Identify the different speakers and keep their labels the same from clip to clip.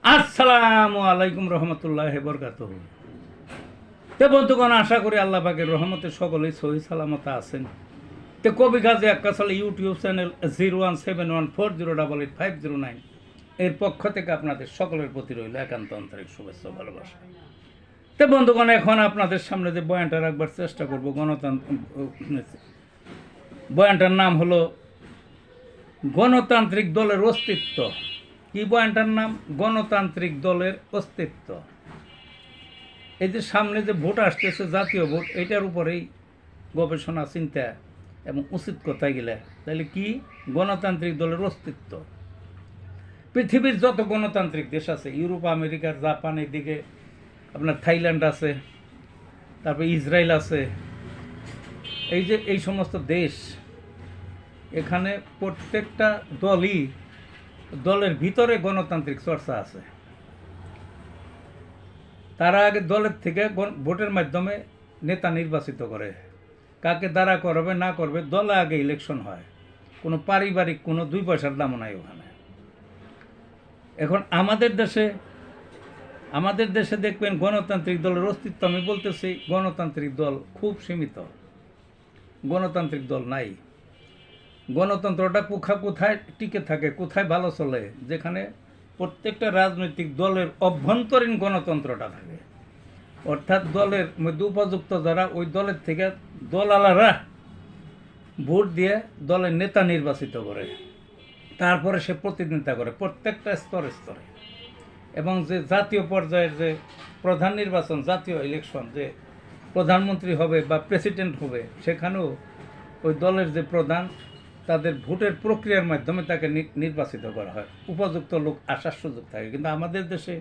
Speaker 1: আসসালামু আলাইকুম রহমতুল্লাহ বরকাতুহু। তো বন্ধুগণ, আশা করি আল্লাহ পাকের রহমতে সকলেই সহি সালামত আছেন। তো কবি গাজী আক্কাস আলী ইউটিউব চ্যানেল 017140885009 এর পক্ষ থেকে আপনাদের সকলের প্রতি রইল একান্ত আন্তরিক শুভেচ্ছা ও ভালোবাসা। তো বন্ধুগণ, এখন আপনাদের সামনে যে বয়ানটা রাখবার চেষ্টা করব, বয়ানটার নাম হলো গণতান্ত্রিক দলের অস্তিত্ব। কি বয়ানটার নাম? গণতান্ত্রিক দলের অস্তিত্ব। এই যে সামনে যে ভোট আসতেছে, জাতীয় ভোট, এটার উপরেই গবেষণা, চিন্তা এবং উচিত কথাই গেলে তাহলে কি গণতান্ত্রিক দলের অস্তিত্ব। পৃথিবীর যত গণতান্ত্রিক দেশ আছে, ইউরোপ, আমেরিকার, জাপান, এদিকে আপনার থাইল্যান্ড আছে, তারপরে ইসরায়েল আছে, এই যে এই সমস্ত দেশ, এখানে প্রত্যেকটা দলের ভিতরে গণতান্ত্রিক চর্চা আছে। তারা আগে দলের থেকে ভোটের মাধ্যমে নেতা নির্বাচিত করে। কাকে দ্বারা করবে না করবে, দলে আগে ইলেকশন হয়। কোনো পারিবারিক কোনো দুই পয়সার দামও নাই ওখানে। এখন আমাদের দেশে দেখবেন গণতান্ত্রিক দলের অস্তিত্ব। আমি বলতেছি গণতান্ত্রিক দল খুব সীমিত, গণতান্ত্রিক দল নাই। গণতন্ত্রটা কোথায় টিকে থাকে, কোথায় ভালো চলে? যেখানে প্রত্যেকটা রাজনৈতিক দলের অভ্যন্তরীণ গণতন্ত্রটা থাকে, অর্থাৎ দলের মধ্যে উপযুক্ত যারা, ওই দলের থেকে দলালারা ভোট দিয়ে দলের নেতা নির্বাচিত করে, তারপরে সে প্রতিদ্বন্দ্বিতা করে প্রত্যেকটা স্তরে স্তরে। এবং যে জাতীয় পর্যায়ের যে প্রধান নির্বাচন, জাতীয় ইলেকশন, যে প্রধানমন্ত্রী হবে বা প্রেসিডেন্ট হবে, সেখানেও ওই দলের যে প্রধান, তাদের ভোটের প্রক্রিয়ার মাধ্যমে তাকে নির্বাচিত করা হয়, উপযুক্ত লোক আসার সুযোগ থাকে। কিন্তু আমাদের দেশে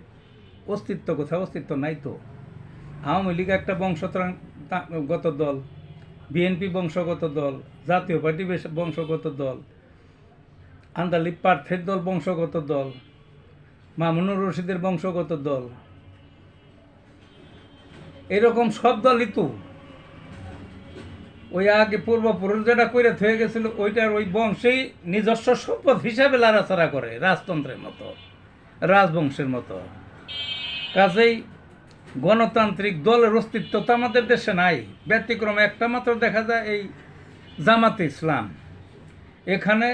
Speaker 1: অস্তিত্ব কোথাও? অস্তিত্ব নাই তো। আওয়ামী লীগ একটা বংশগত দল, বিএনপি বংশগত দল, জাতীয় পার্টি বংশগত দল, আন্দালিব পার্থের দল বংশগত দল, মামুনুর রশিদের বংশগত দল, এরকম সব দলই তো ওই আগে পূর্বপুরুষ যেটা করে থয়ে গেছিল, ওইটার ওই বংশেই নিজস্ব সম্পদ হিসাবে লাড়াচাড়া করে, রাজতন্ত্রের মতো, রাজবংশের মতো। কাজেই গণতান্ত্রিক দলের অস্তিত্ব তো আমাদের দেশে নাই। ব্যতিক্রম একটা মাত্র দেখা যায়, এই জামাতে ইসলাম। এখানে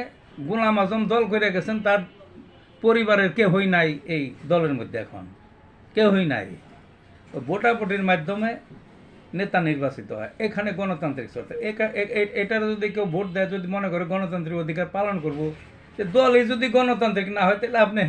Speaker 1: গোলাম আজম দল করে গেছেন, তার পরিবারের কেউই নাই এই দলের মধ্যে, এখন কেউই নাই। ভোটাভুটির মাধ্যমে নেতা নির্বাচিত হয়, এখানে গণতান্ত্রিক চর্চা। এটার যদি কেউ ভোট দেয়, যদি মনে করে গণতান্ত্রিক অধিকার পালন করবো, দলই যদি গণতান্ত্রিক না হয়, তাহলে আপনি